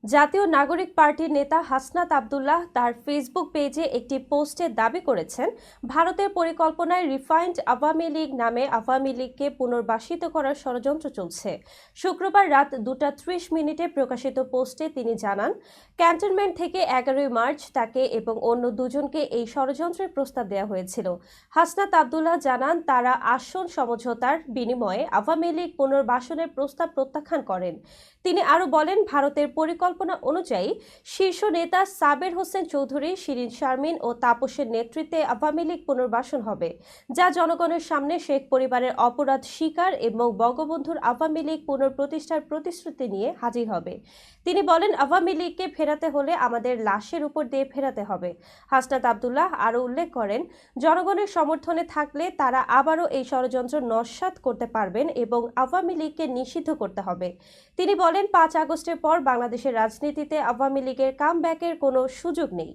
জাতীয় নাগরিক পার্টির নেতা হাসনাত আব্দুল্লাহ তার ফেসবুক পেজে একটি পোস্টে দাবি করেছেন, ভারতের পরিকল্পনায় রিফাইন্ড আওয়ামী লীগ নামে আওয়ামী লীগকে পুনর্বাসিত করার ষড়যন্ত্র চলছে। শুক্রবার রাত 2:30 প্রকাশিত পোস্টে তিনি জানান, ক্যান্টনমেন্ট থেকে 11 মার্চ তাকে এবং অন্য দুজনকে এই ষড়যন্ত্রের প্রস্তাব দেওয়া হয়েছিল। হাসনাত আব্দুল্লাহ জানান, তারা আসন সমঝোতার বিনিময়ে আওয়ামী লীগ পুনর্বাসনের প্রস্তাব প্রত্যাখ্যান করেন। তিনি আরও বলেন, ভারতের পরিকল্পনা অনুযায়ী শীর্ষ নেতা সাবের হোসেন চৌধুরী, শিরিন শারমিন ও তাপসের নেতৃত্বে আওয়ামী লীগ পুনর্বাসন হবে, যা জনগণের সামনে শেখ পরিবারের অপরাধ স্বীকার এবং বঙ্গবন্ধুর আওয়ামী লীগ পুনঃপ্রতিষ্ঠার প্রতিশ্রুতি নিয়ে হাজির হবে। তিনি বলেন, আওয়ামী লীগকে ফেরাতে হলে আমাদের লাশের উপর দিয়ে ফেরাতে হবে। হাসনাত আব্দুল্লাহ আরও উল্লেখ করেন, জনগণের সমর্থনে থাকলে তারা আবারও এই ষড়যন্ত্র নস্যাৎ করতে পারবেন এবং আওয়ামী লীগকে নিষিদ্ধ করতে হবে। তিনি বলেন, 5 আগস্টের পর বাংলাদেশের রাজনীতিতে আওয়ামী লীগের কামব্যাকের কোনো সুযোগ নেই।